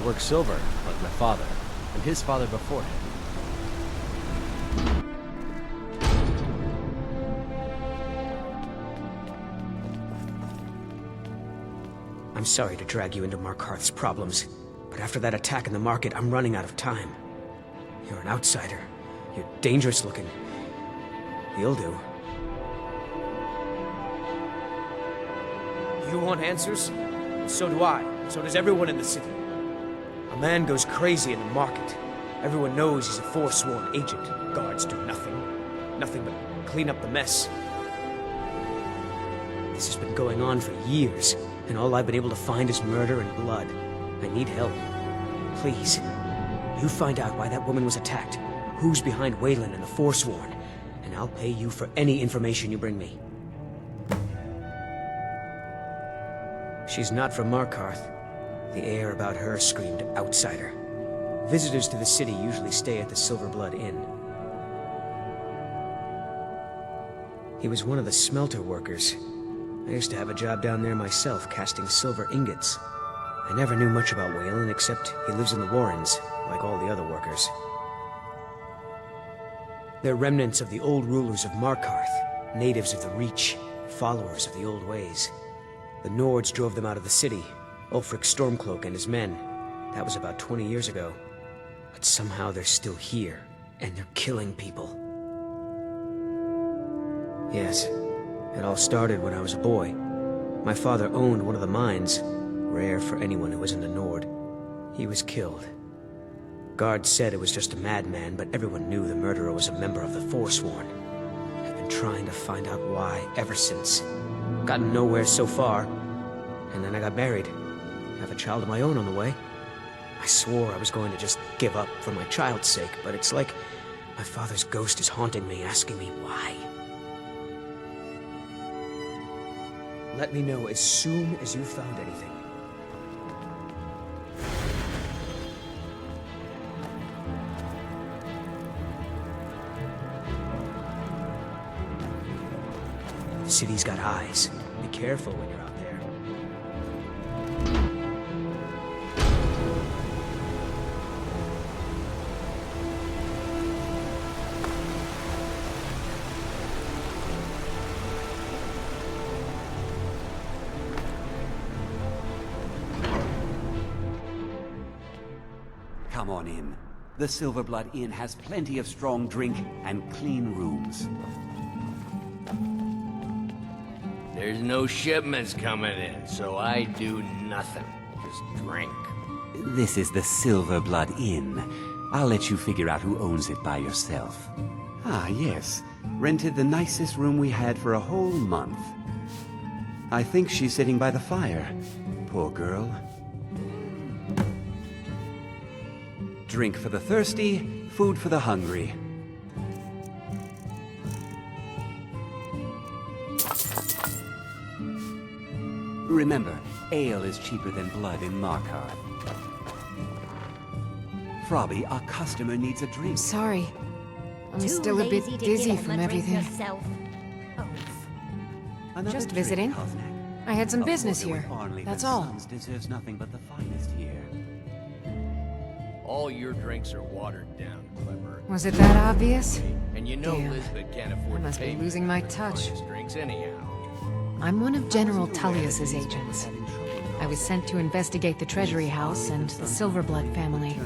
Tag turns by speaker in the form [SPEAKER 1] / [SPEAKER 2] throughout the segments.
[SPEAKER 1] work silver, like my father, and his father before him.
[SPEAKER 2] I'm sorry to drag you into Markarth's problems, but after that attack in the market, I'm running out of time. You're an outsider. You're dangerous looking. You'll do. You want answers? So do I. So does everyone in the city. A man goes crazy in the market. Everyone knows he's a forsworn agent. Guards do nothing. Nothing but clean up the mess. This has been going on for years, and all I've been able to find is murder and blood. I need help. Please, you find out why that woman was attacked, who's behind Waylon and the Forsworn, and I'll pay you for any information you bring me. She's not from Markarth. The air about her screamed outsider. Visitors to the city usually stay at the Silverblood Inn. He was one of the smelter workers. I used to have a job down there myself, casting silver ingots. I never knew much about Waylon, except he lives in the Warrens, like all the other workers. They're remnants of the old rulers of Markarth, natives of the Reach, followers of the old ways. The Nords drove them out of the city, Ulfric Stormcloak and his men. That was about 20 years ago. But somehow they're still here, and they're killing people. Yes, it all started when I was a boy. My father owned one of the mines, rare for anyone who isn't a Nord. He was killed. Guards said it was just a madman, but everyone knew the murderer was a member of the Forsworn. I've been trying to find out why ever since. Gotten nowhere so far, and then I got married. Have a child of my own on the way. I swore I was going to just give up for my child's sake, but it's like my father's ghost is haunting me, asking me why. Let me know as soon as you've found anything. The city's got eyes. Be careful when you're out there.
[SPEAKER 3] Come on in. The Silverblood Inn has plenty of strong drink and clean rooms.
[SPEAKER 4] There's no shipments coming in, so I do nothing. Just drink.
[SPEAKER 3] This is the Silverblood Inn. I'll let you figure out who owns it by yourself. Ah, yes. Rented the nicest room we had for a whole month. I think she's sitting by the fire. Poor girl. Drink for the thirsty, food for the hungry. Remember, ale is cheaper than blood in Markarth. Frobby, our customer needs a drink.
[SPEAKER 5] Sorry. I'm still a bit dizzy from everything. Just visiting. I had some business here. That's all.
[SPEAKER 3] Deserves nothing but the finest here.
[SPEAKER 4] All your drinks are watered down, Clever.
[SPEAKER 5] Was it that obvious?
[SPEAKER 4] And you know
[SPEAKER 5] Damn.
[SPEAKER 4] Lisbeth can't afford
[SPEAKER 5] I must
[SPEAKER 4] to pay
[SPEAKER 5] be losing my touch.
[SPEAKER 4] drinks anyhow.
[SPEAKER 5] I'm one of General Tullius's agents. I was sent to investigate the Treasury House and the Silverblood family.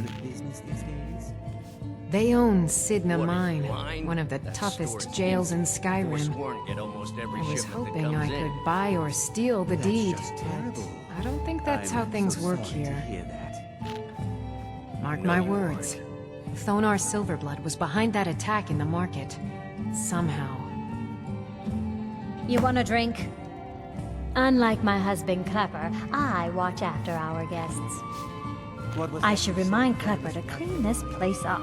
[SPEAKER 5] They own Sidna Mine, one of the toughest jails in Skyrim. I was hoping I could buy or steal the deed, but I don't think that's how things work here. Mark my words. Thonar Silverblood was behind that attack in the market. Somehow.
[SPEAKER 6] You want a drink? Unlike my husband Klepper, I watch after our guests. I should remind Klepper to clean this place up.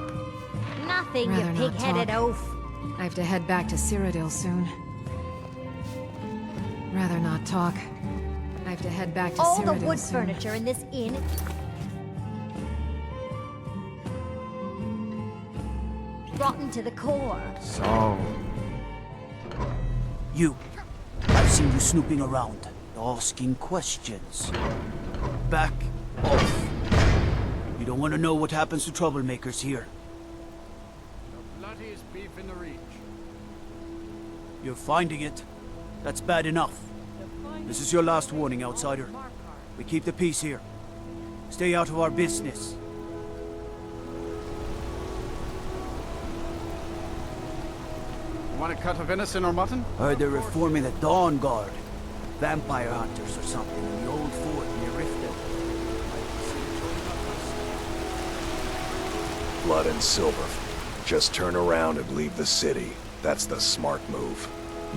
[SPEAKER 6] Nothing,
[SPEAKER 5] Rather
[SPEAKER 6] you
[SPEAKER 5] not
[SPEAKER 6] pig-headed
[SPEAKER 5] talk.
[SPEAKER 6] oaf.
[SPEAKER 5] I have to head back to Cyrodiil soon. Rather not talk. I have to head back to
[SPEAKER 6] All the
[SPEAKER 5] Cyrodiil
[SPEAKER 6] wood
[SPEAKER 5] soon.
[SPEAKER 6] furniture in this inn rotten to the core.
[SPEAKER 7] So...
[SPEAKER 8] You. I've seen you snooping around, asking questions. Back off. don't want to know what happens to troublemakers here.
[SPEAKER 7] The bloodiest beef in the Reach.
[SPEAKER 8] You're finding it. That's bad enough. This is your last warning, outsider. We keep the peace here. Stay out of our business.
[SPEAKER 7] You want a cut of venison or mutton?
[SPEAKER 8] Heard they're reforming the Dawn Guard. Vampire hunters or something in the old fort near Riften.
[SPEAKER 9] Blood and silver. Just turn around and leave the city. That's the smart move.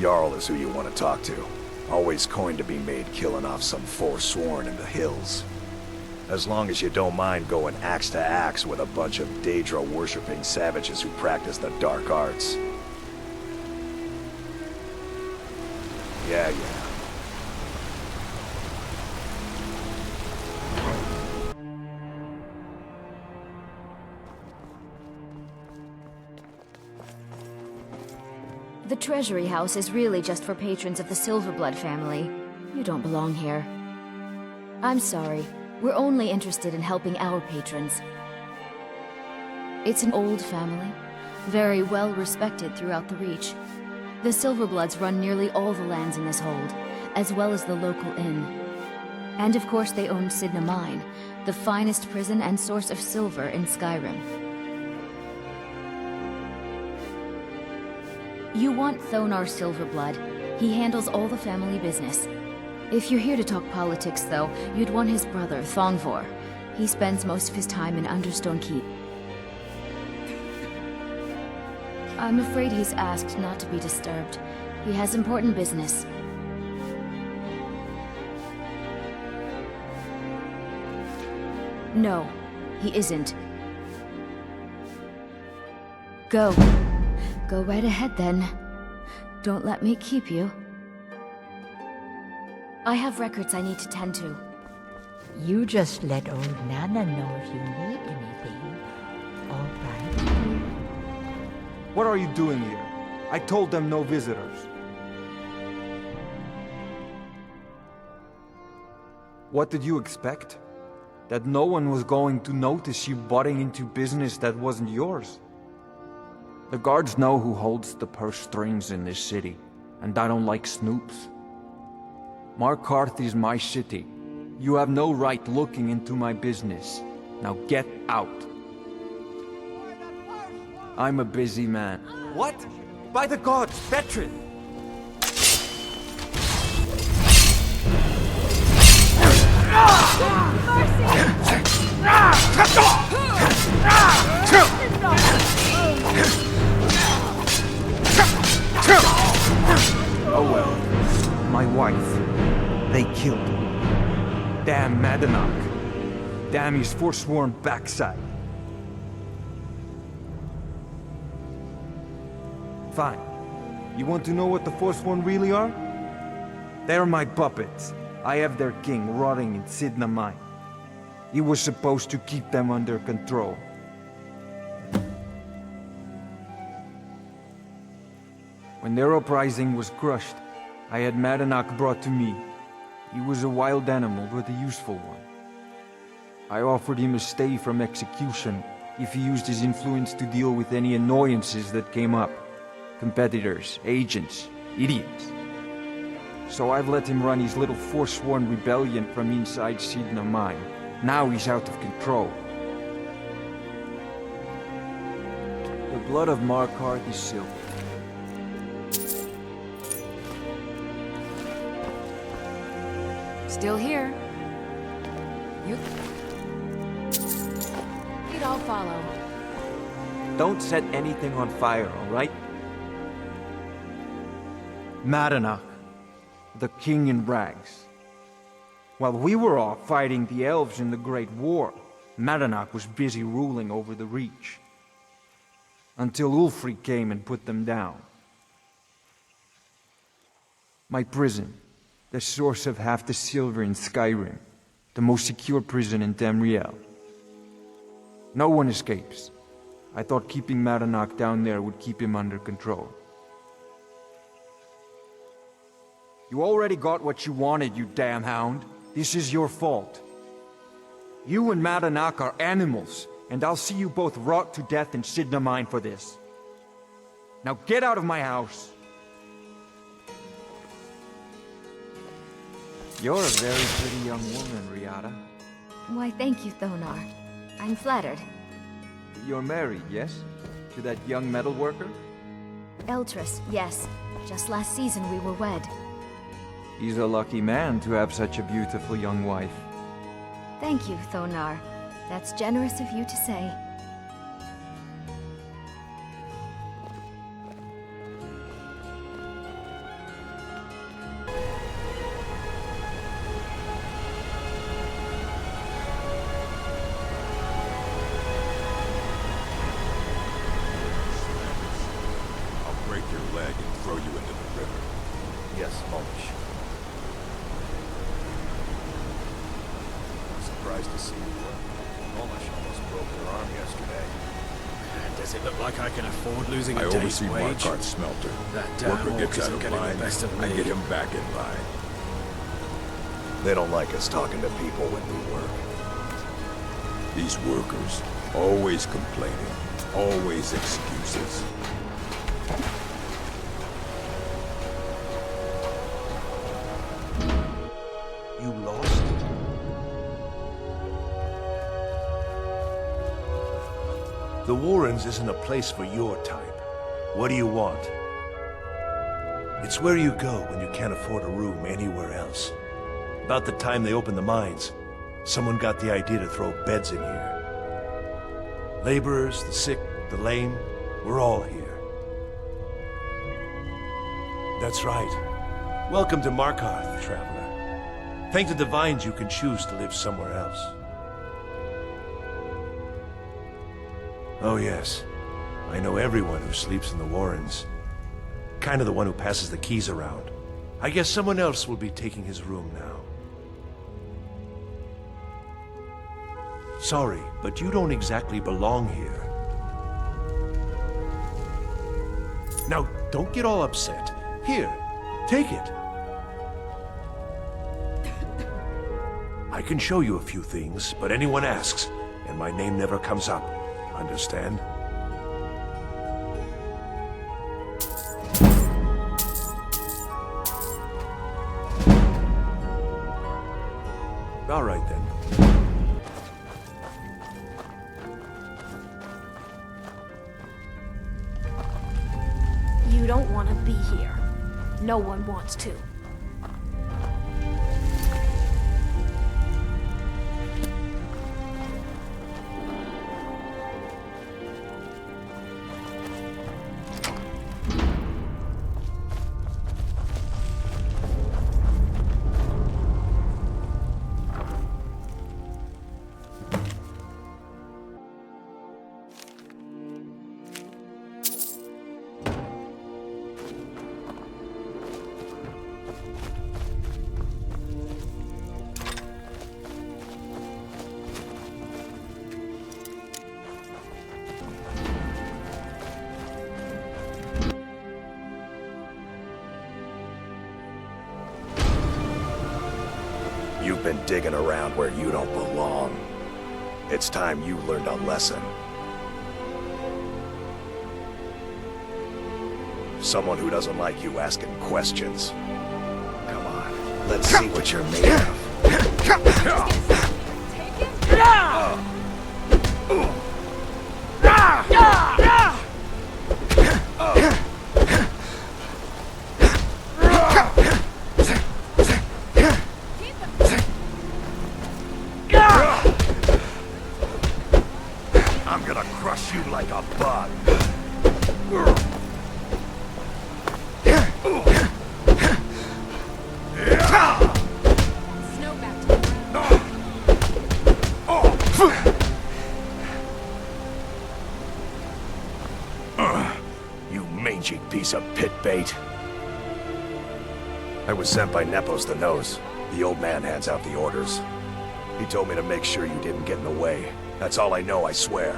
[SPEAKER 9] Jarl is who you want to talk to. Always coined to be made killing off some forsworn in the hills. As long as you don't mind going axe to axe with a bunch of Daedra-worshipping savages who practice the dark arts. Yeah.
[SPEAKER 10] The Treasury House is really just for patrons of the Silverblood family. You don't belong here. I'm sorry. We're only interested in helping our patrons. It's an old family, very well respected throughout the Reach. The Silverbloods run nearly all the lands in this hold, as well as the local inn. And of course they own Sidna Mine, the finest prison and source of silver in Skyrim. You want Thonar Silverblood. He handles all the family business. If you're here to talk politics, though, you'd want his brother, Thongvor. He spends most of his time in Understone Keep. I'm afraid he's asked not to be disturbed. He has important business. No, he isn't. Go. Go right ahead, then. Don't let me keep you. I have records I need to tend to.
[SPEAKER 11] You just let old Nana know if you need anything. All right?
[SPEAKER 12] What are you doing here? I told them no visitors. What did you expect? That no one was going to notice you butting into business that wasn't yours? The guards know who holds the purse strings in this city, and I don't like snoops. Markarth is my city. You have no right looking into my business. Now get out. I'm a busy man.
[SPEAKER 13] What? By the gods, veteran!
[SPEAKER 12] Oh well. My wife. They killed her. Damn Madanach. Damn his forsworn backside. Fine. You want to know what the Forsworn really are? They're my puppets. I have their king rotting in Sidna Mine. He was supposed to keep them under control. When their uprising was crushed, I had Madanach brought to me. He was a wild animal, but a useful one. I offered him a stay from execution if he used his influence to deal with any annoyances that came up. Competitors, agents, idiots. So I've let him run his little forsworn rebellion from inside Sidna Mine. Now he's out of control. The blood of Markarth is silver.
[SPEAKER 5] Still here. We'd all follow.
[SPEAKER 13] Don't set anything on fire, all right?
[SPEAKER 12] Madanach, the king in rags. While we were off fighting the elves in the Great War, Madanach was busy ruling over the Reach. Until Ulfric came and put them down. My prison, the source of half the silver in Skyrim, the most secure prison in Tamriel. No one escapes. I thought keeping Madanach down there would keep him under control. You already got what you wanted, you damn hound. This is your fault. You and Madanak are animals, and I'll see you both rot to death in Sidna Mine for this. Now get out of my house! You're a very pretty young woman, Riata.
[SPEAKER 10] Why, thank you, Thonar. I'm flattered.
[SPEAKER 12] You're married, yes? To that young metalworker?
[SPEAKER 10] Eltrus, yes. Just last season we were wed.
[SPEAKER 12] He's a lucky man to have such a beautiful young wife.
[SPEAKER 10] Thank you, Thonar. That's generous of you to say.
[SPEAKER 9] I oversee Markarth's smelter. Worker gets out of line, I get him back in line. They don't like us talking to people when we work.
[SPEAKER 14] These workers, always complaining, always excuses.
[SPEAKER 15] You lost? The Warrens isn't a place for your type. What do you want? It's where you go when you can't afford a room anywhere else. About the time they opened the mines, someone got the idea to throw beds in here. Laborers, the sick, the lame, we're all here. That's right. Welcome to Markarth, traveler. Thank the Divines you can choose to live somewhere else. Oh yes, I know everyone who sleeps in the Warrens. Kind of the one who passes the keys around. I guess someone else will be taking his room now. Sorry, but you don't exactly belong here. Now, don't get all upset. Here, take it. I can show you a few things, but anyone asks, and my name never comes up. Understand? All right then.
[SPEAKER 16] You don't want to be here. No one wants to.
[SPEAKER 9] You've been digging around where you don't belong. It's time you learned a lesson. Someone who doesn't like you asking questions. Come on, let's see what you're made of. I'm gonna crush you like a bug. You mangy piece of pit bait. I was sent by Nepos the Nose. The old man hands out the orders. He told me to make sure you didn't get in the way. That's all I know, I swear.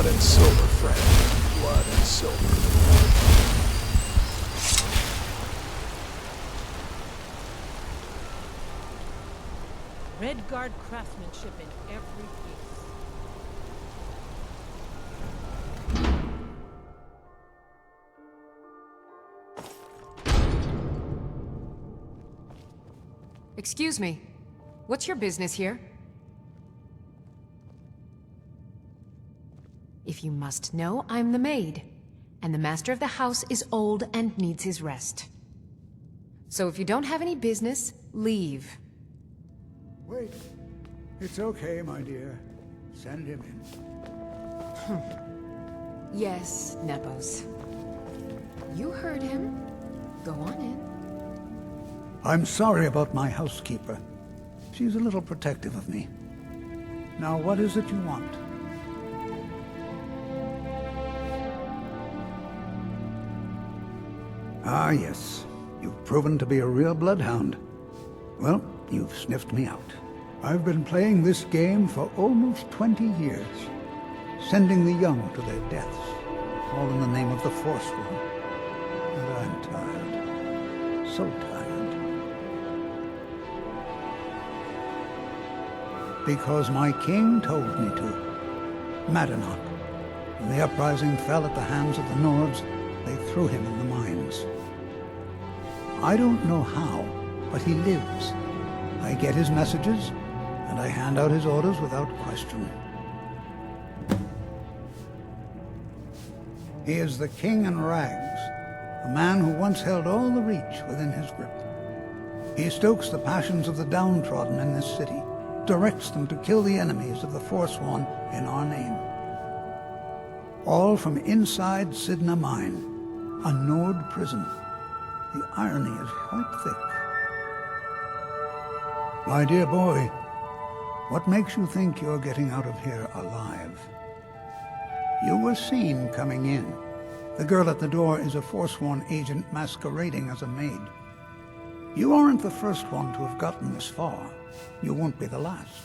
[SPEAKER 9] Blood and silver, friend. Blood and silver.
[SPEAKER 17] Redguard craftsmanship in every piece.
[SPEAKER 5] Excuse me. What's your business here? If you must know, I'm the maid. And the master of the house is old and needs his rest. So if you don't have any business, leave.
[SPEAKER 18] Wait. It's okay, my dear. Send him in.
[SPEAKER 5] Yes, Nepos. You heard him. Go on in.
[SPEAKER 18] I'm sorry about my housekeeper. She's a little protective of me. Now, what is it you want? Ah, yes. You've proven to be a real bloodhound. Well, you've sniffed me out. I've been playing this game for almost 20 years, sending the young to their deaths, all in the name of the Forsworn. And I'm tired. So tired. Because my king told me to. Madanach. When the uprising fell at the hands of the Nords, they threw him in the mines. I don't know how, but he lives. I get his messages, and I hand out his orders without question. He is the king in rags, a man who once held all the Reach within his grip. He stokes the passions of the downtrodden in this city, directs them to kill the enemies of the Forsworn in our name. All from inside Sidna Mine, a Nord prison. The irony is quite thick. My dear boy, what makes you think you're getting out of here alive? You were seen coming in. The girl at the door is a Forsworn agent masquerading as a maid. You aren't the first one to have gotten this far. You won't be the last.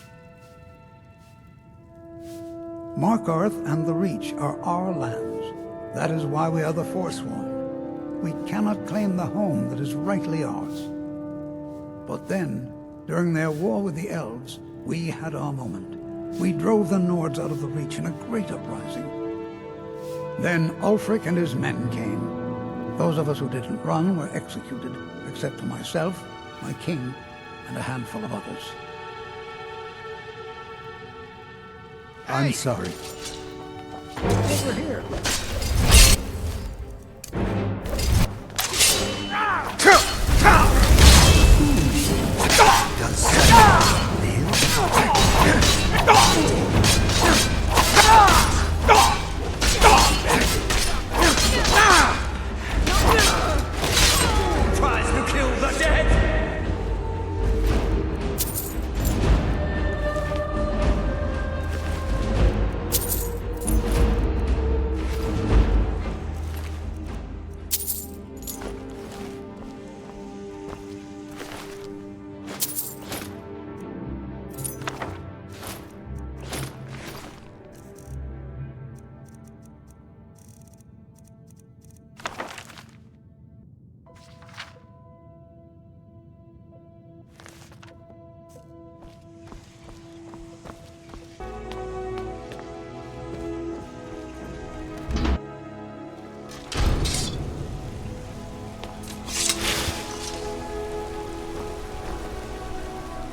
[SPEAKER 18] Markarth and the Reach are our lands. That is why we are the Forsworn. We cannot claim the home that is rightly ours. But then, during their war with the elves, we had our moment. We drove the Nords out of the Reach in a great uprising. Then Ulfric and his men came. Those of us who didn't run were executed, except for myself, my king, and a handful of others. I'm sorry. Over here.
[SPEAKER 8] Tries to kill the dead!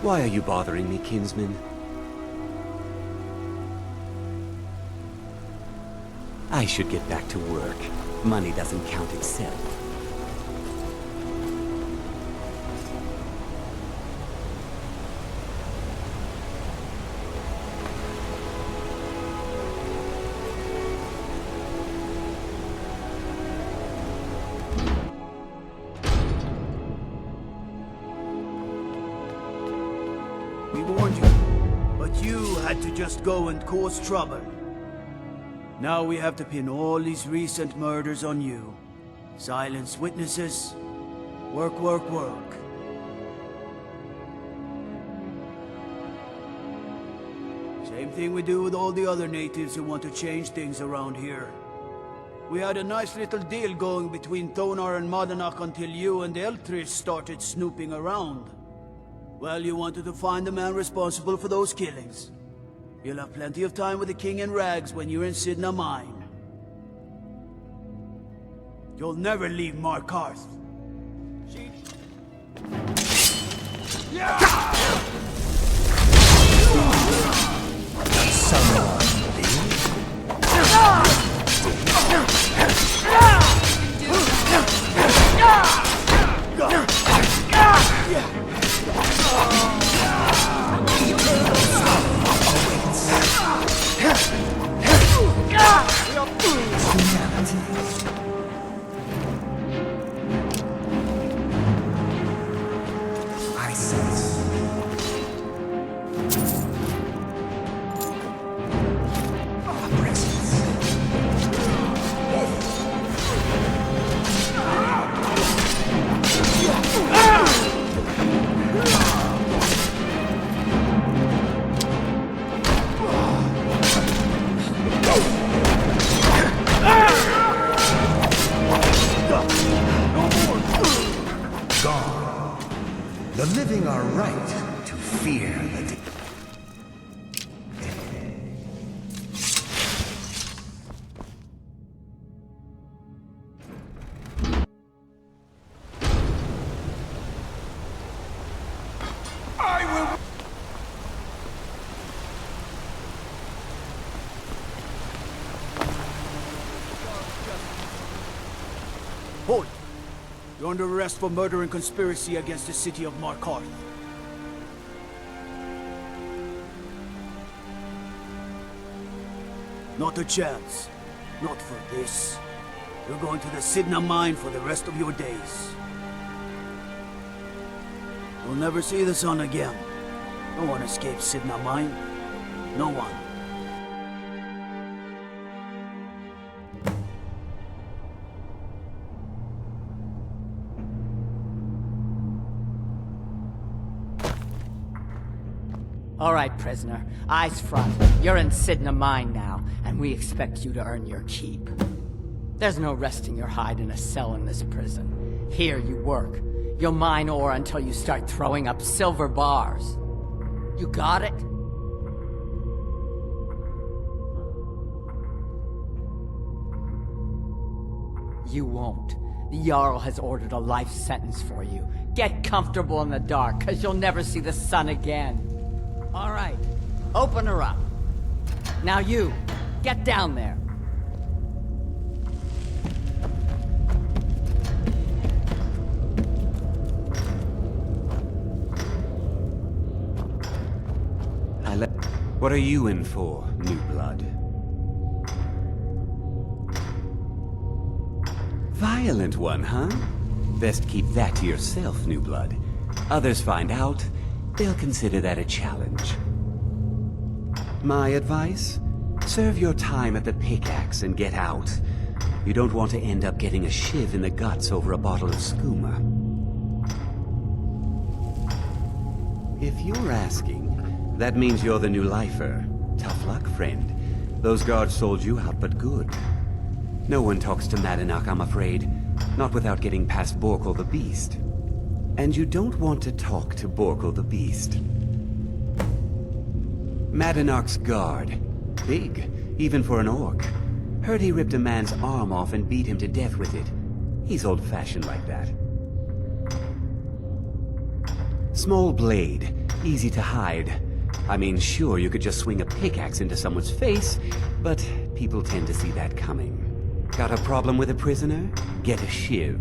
[SPEAKER 3] Why are you bothering me, kinsman? I should get back to work. Money doesn't count itself.
[SPEAKER 8] We warned you, but you had to just go and cause trouble. Now we have to pin all these recent murders on you. Silence witnesses. Work, work, work. Same thing we do with all the other natives who want to change things around here. We had a nice little deal going between Thonar and Madanach until you and Eltrish started snooping around. Well, you wanted to find the man responsible for those killings. You'll have plenty of time with the King in Rags when you're in Sidna Mine. You'll never leave Markarth.
[SPEAKER 19] The living are right to fear the dead.
[SPEAKER 8] Hold! You're under arrest for murder and conspiracy against the city of Markarth. Not a chance. Not for this. You're going to the Sidna Mine for the rest of your days. You'll never see the sun again. No one escapes Sidna Mine. No one.
[SPEAKER 20] All right, prisoner. Eyes front. You're in Sidna Mine now, and we expect you to earn your keep. There's no resting your hide in a cell in this prison. Here you work. You'll mine ore until you start throwing up silver bars. You got it? You won't. The Jarl has ordered a life sentence for you. Get comfortable in the dark, 'cause you'll never see the sun again. All right, open her up. Now you, get down there.
[SPEAKER 3] What are you in for, new blood? Violent one, huh? Best keep that to yourself, new blood. Others find out, they'll consider that a challenge. My advice? Serve your time at the pickaxe and get out. You don't want to end up getting a shiv in the guts over a bottle of skooma. If you're asking, that means you're the new lifer. Tough luck, friend. Those guards sold you out, but good. No one talks to Madanach, I'm afraid. Not without getting past Borkul the Beast. And you don't want to talk to Borkul the Beast. Madanach's guard. Big, even for an orc. Heard he ripped a man's arm off and beat him to death with it. He's old-fashioned like that. Small blade, easy to hide. I mean, sure, you could just swing a pickaxe into someone's face, but people tend to see that coming. Got a problem with a prisoner? Get a shiv.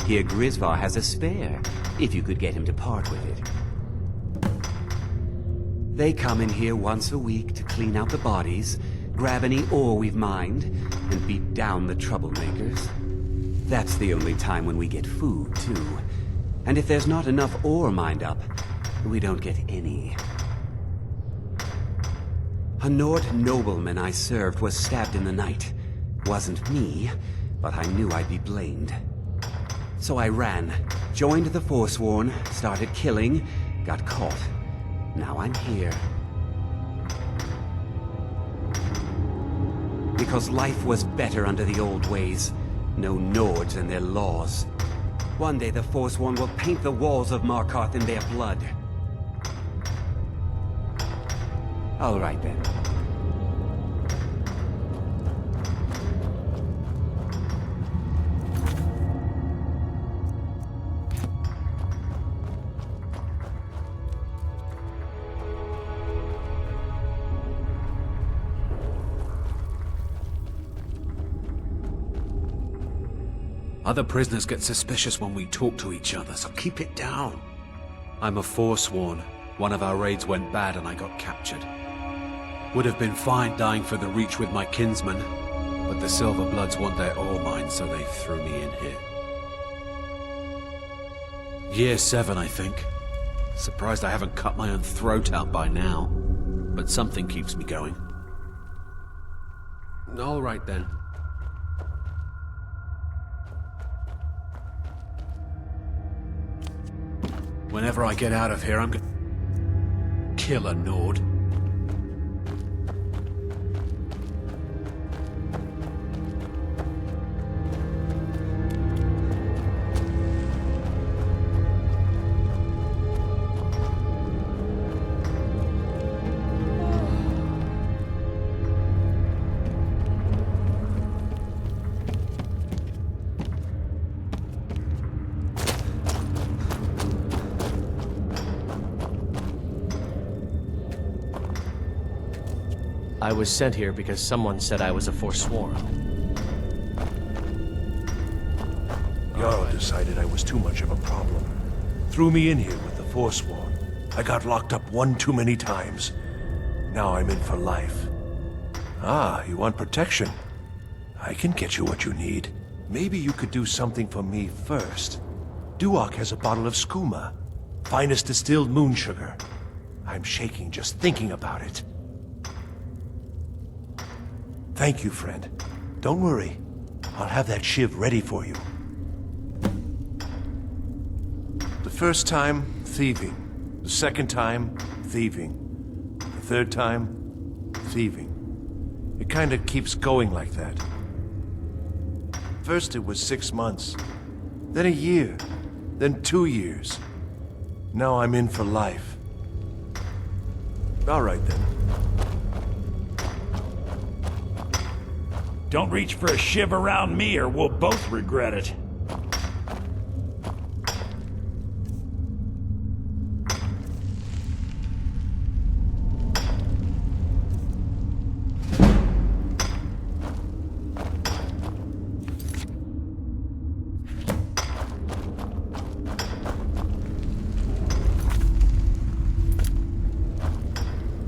[SPEAKER 3] Here Grisvar has a spare, if you could get him to part with it. They come in here once a week to clean out the bodies, grab any ore we've mined, and beat down the troublemakers. That's the only time when we get food, too. And if there's not enough ore mined up, we don't get any. A Nord nobleman I served was stabbed in the night. Wasn't me, but I knew I'd be blamed. So I ran, joined the Forsworn, started killing, got caught. Now I'm here. Because life was better under the old ways. No Nords and their laws. One day the Forsworn will paint the walls of Markarth in their blood. All right then.
[SPEAKER 21] Other prisoners get suspicious when we talk to each other, so keep it down. I'm a Forsworn. One of our raids went bad and I got captured. Would have been fine dying for the Reach with my kinsmen, but the Silver Bloods want their ore mines, so they threw me in here. Year 7, I think. Surprised I haven't cut my own throat out by now, but something keeps me going. All right then. Whenever I get out of here, I'm gonna kill a Nord.
[SPEAKER 1] I was sent here because someone said I was a Forsworn.
[SPEAKER 15] Jarl decided I was too much of a problem. Threw me in here with the Forsworn. I got locked up one too many times. Now I'm in for life. Ah, you want protection? I can get you what you need. Maybe you could do something for me first. Duak has a bottle of skooma. Finest distilled moon sugar. I'm shaking just thinking about it. Thank you, friend. Don't worry. I'll have that shiv ready for you. The first time, thieving. The second time, thieving. The third time, thieving. It kind of keeps going like that. First it was 6 months, then a year, then 2 years. Now I'm in for life. All right then.
[SPEAKER 22] Don't reach for a shiv around me or we'll both regret it.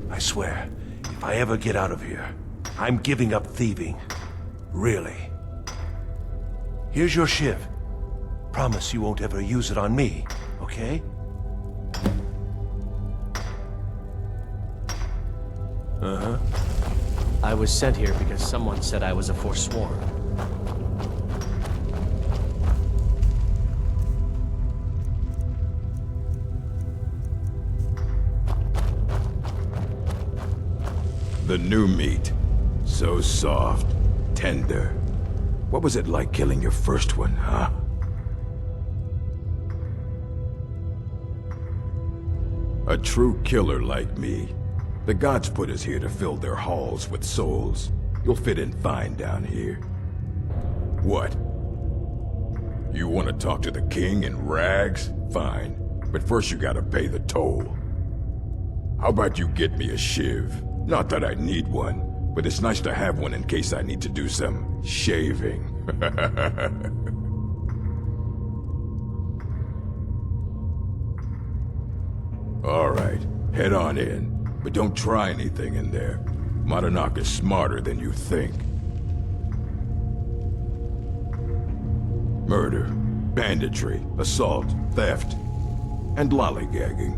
[SPEAKER 15] I swear, if I ever get out of here, I'm giving up thieving. Really. Here's your shiv. Promise you won't ever use it on me, okay?
[SPEAKER 1] Uh-huh. I was sent here because someone said I was a Forsworn.
[SPEAKER 14] The new meat. So soft. Tender. What was it like killing your first one, huh? A true killer like me. The gods put us here to fill their halls with souls. You'll fit in fine down here. What? You want to talk to the king in rags? Fine. But first you gotta pay the toll. How about you get me a shiv? Not that I need one. But it's nice to have one in case I need to do some shaving. All right, head on in. But don't try anything in there. Madanak is smarter than you think. Murder, banditry, assault, theft, and lollygagging.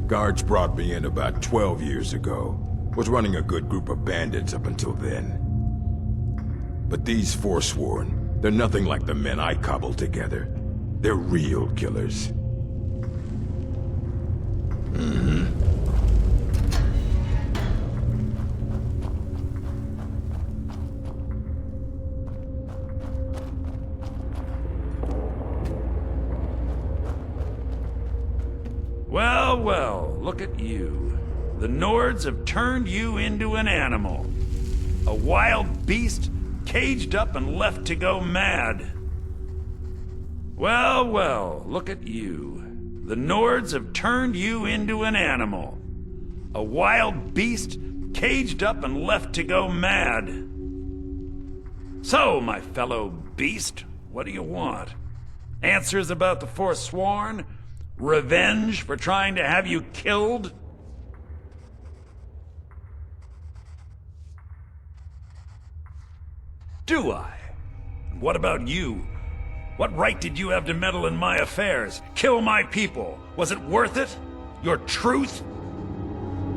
[SPEAKER 14] Guards brought me in about 12 years ago. Was running a good group of bandits up until then. But these Forsworn, they're nothing like the men I cobbled together. They're real killers.
[SPEAKER 22] Well, well, look at you. The Nords have turned you into an animal. A wild beast, caged up and left to go mad. Well, well, look at you. The Nords have turned you into an animal. A wild beast, caged up and left to go mad. So, my fellow beast, what do you want? Answers about the Forsworn? Revenge for trying to have you killed? Do I? What about you? What right did you have to meddle in my affairs? Kill my people? Was it worth it? Your truth?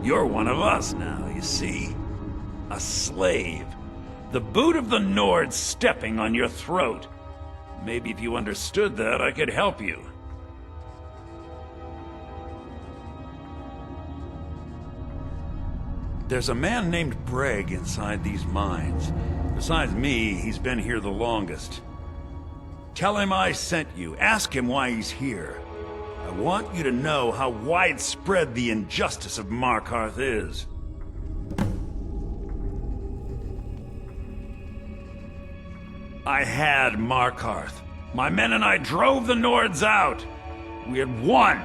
[SPEAKER 22] You're one of us now, you see. A slave. The boot of the Nords stepping on your throat. Maybe if you understood that, I could help you. There's a man named Breg inside these mines. Besides me, he's been here the longest. Tell him I sent you. Ask him why he's here. I want you to know how widespread the injustice of Markarth is. I had Markarth. My men and I drove the Nords out. We had won.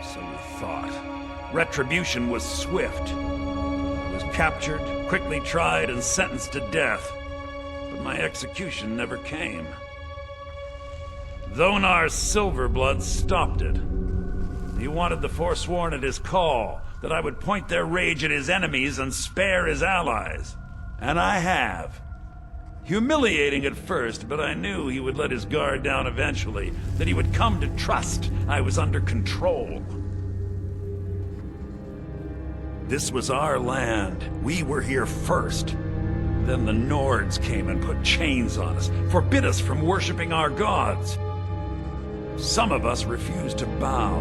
[SPEAKER 22] So we thought. Retribution was swift. I was captured, quickly tried, and sentenced to death. But my execution never came. Dhonar's Silverblood stopped it. He wanted the Forsworn at his call, that I would point their rage at his enemies and spare his allies. And I have. Humiliating at first, but I knew he would let his guard down eventually, that he would come to trust I was under control. This was our land. We were here first. Then the Nords came and put chains on us, forbid us from worshipping our gods. Some of us refused to bow.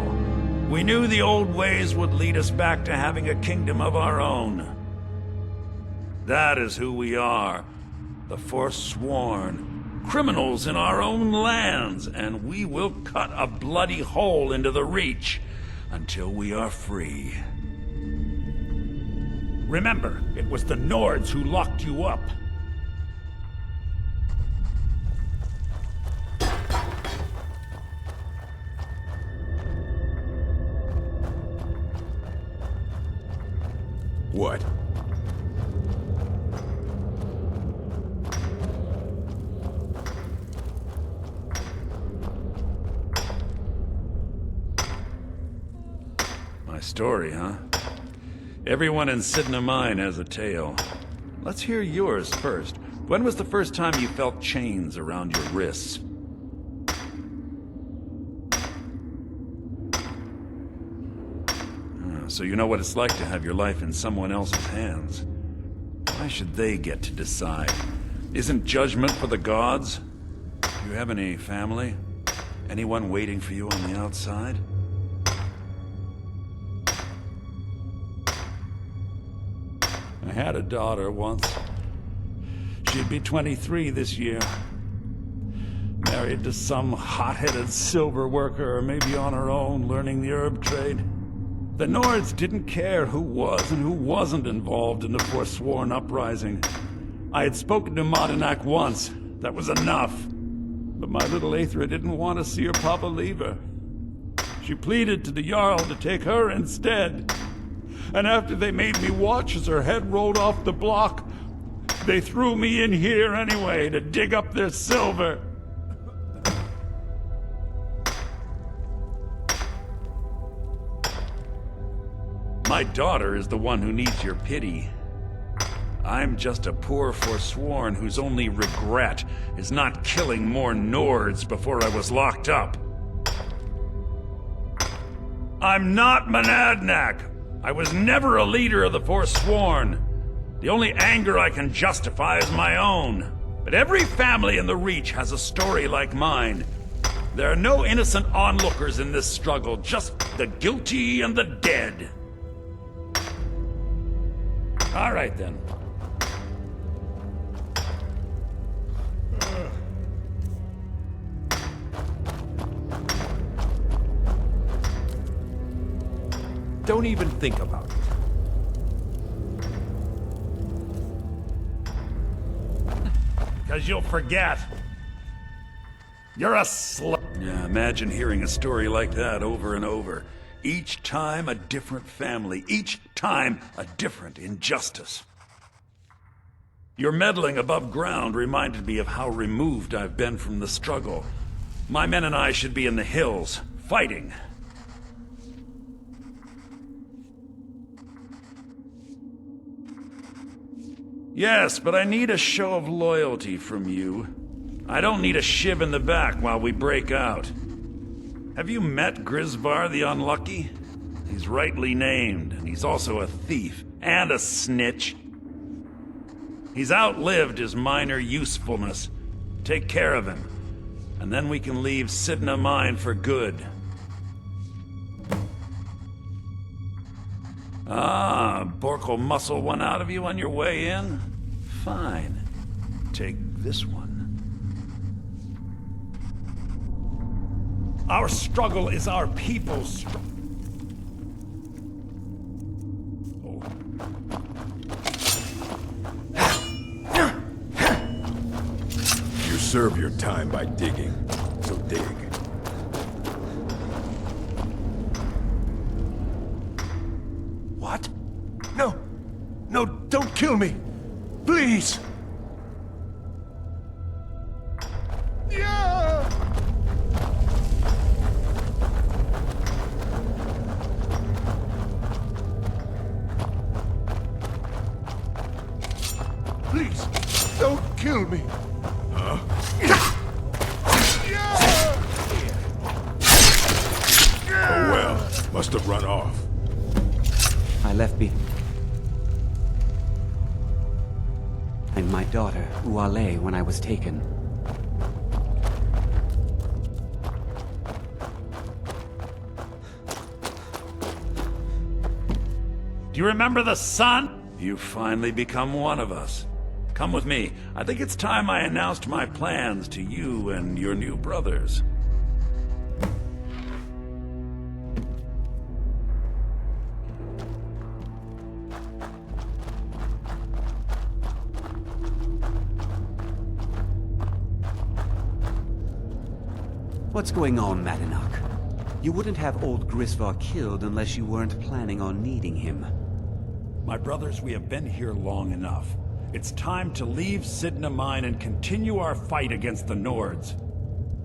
[SPEAKER 22] We knew the old ways would lead us back to having a kingdom of our own. That is who we are. The Forsworn, criminals in our own lands, and we will cut a bloody hole into the Reach until we are free. Remember, it was the Nords who locked you up.
[SPEAKER 14] What?
[SPEAKER 22] Story, huh? Everyone in Sidna Mine has a tale. Let's hear yours first. When was the first time you felt chains around your wrists? So you know what it's like to have your life in someone else's hands. Why should they get to decide? Isn't judgment for the gods? Do you have any family? Anyone waiting for you on the outside? I had a daughter once. She'd be 23 this year. Married to some hot-headed silver worker, or maybe on her own, learning the herb trade. The Nords didn't care who was and who wasn't involved in the Forsworn uprising. I had spoken to Madanak once. That was enough. But my little Aethra didn't want to see her papa leave her. She pleaded to the Jarl to take her instead. And after they made me watch as her head rolled off the block, they threw me in here anyway to dig up their silver. My daughter is the one who needs your pity. I'm just a poor Forsworn whose only regret is not killing more Nords before I was locked up. I'm not Monadnack. I was never a leader of the Forsworn. The only anger I can justify is my own. But every family in the Reach has a story like mine. There are no innocent onlookers in this struggle, just the guilty and the dead. All right, then.
[SPEAKER 14] Don't even think about it.
[SPEAKER 22] Because you'll forget. You're a slut. Yeah, imagine hearing a story like that over and over. Each time a different family. Each time a different injustice. Your meddling above ground reminded me of how removed I've been from the struggle. My men and I should be in the hills, fighting. Yes, but I need a show of loyalty from you. I don't need a shiv in the back while we break out. Have you met Grisvar the Unlucky? He's rightly named, and he's also a thief and a snitch. He's outlived his minor usefulness. Take care of him, and then we can leave Sidna Mine for good. Ah, Bork will muscle one out of you on your way in? Fine. Take this one. Our struggle is our people's struggle.
[SPEAKER 14] You serve your time by digging, so dig.
[SPEAKER 15] What? No! No, don't kill me! Please! Yeah! Please, don't kill me!
[SPEAKER 14] Huh? Oh well, must have run off.
[SPEAKER 3] I left and my daughter, Uale, when I was taken.
[SPEAKER 22] Do you remember the sun? You've finally become one of us. Come with me. I think it's time I announced my plans to you and your new brothers.
[SPEAKER 3] What's going on, Madanach? You wouldn't have old Grisvar killed unless you weren't planning on needing him.
[SPEAKER 22] My brothers, we have been here long enough. It's time to leave Sidna Mine and continue our fight against the Nords.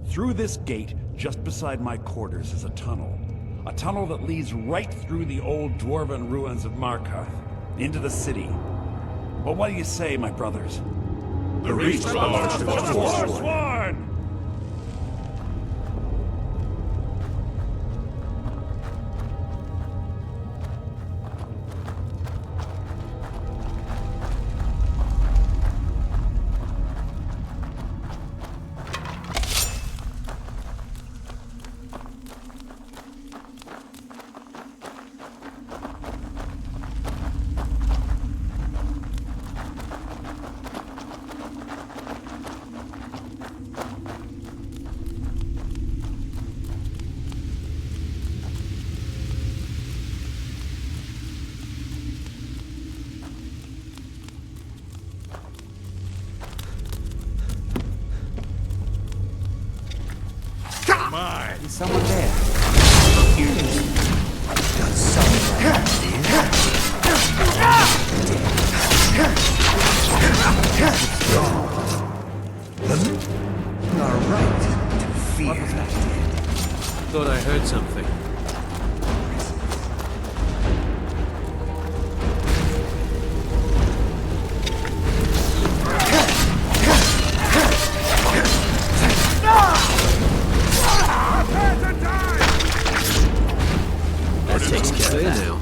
[SPEAKER 22] Through this gate, just beside my quarters, is a tunnel. A tunnel that leads right through the old dwarven ruins of Markarth, into the city. Well, what do you say, my brothers?
[SPEAKER 14] The Reach belongs to the
[SPEAKER 22] Forsworn!
[SPEAKER 3] Is someone there?
[SPEAKER 19] Does someone You are right to fear that dead.
[SPEAKER 1] Thought I heard something. That takes care of that now.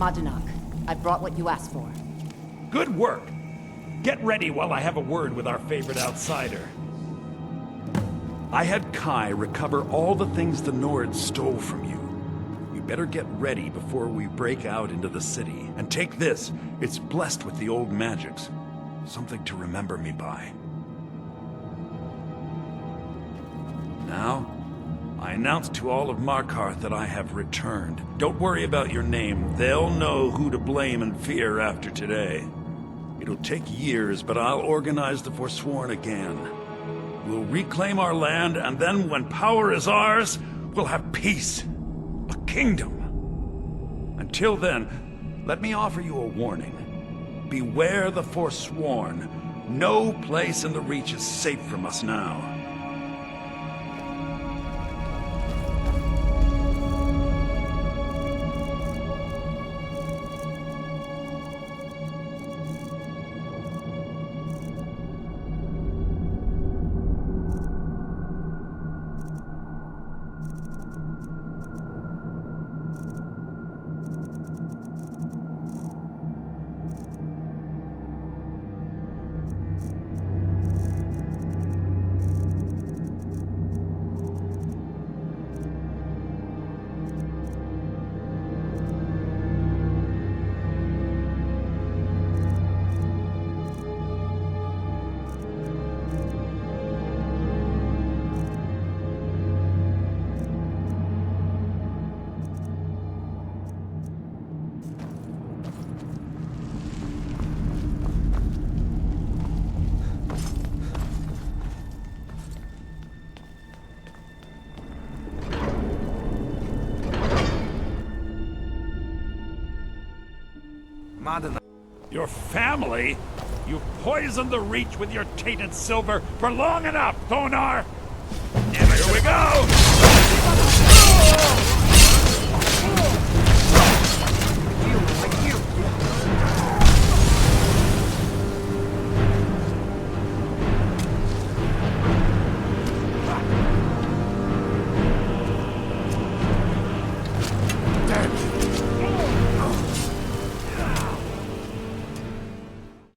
[SPEAKER 20] Madanak, I brought what you asked for.
[SPEAKER 22] Good work. Get ready while I have a word with our favorite outsider. I had Kai recover all the things the Nords stole from you. You better get ready before we break out into the city. And take this. It's blessed with the old magics. Something to remember me by. Now, I announce to all of Markarth that I have returned. Don't worry about your name. They'll know who to blame and fear after today. It'll take years, but I'll organize the Forsworn again. We'll reclaim our land, and then when power is ours, we'll have peace. A kingdom. Until then, let me offer you a warning. Beware the Forsworn. No place in the Reach is safe from us now. Your family? You've poisoned the Reach with your tainted silver for long enough, Thonar! Here we go!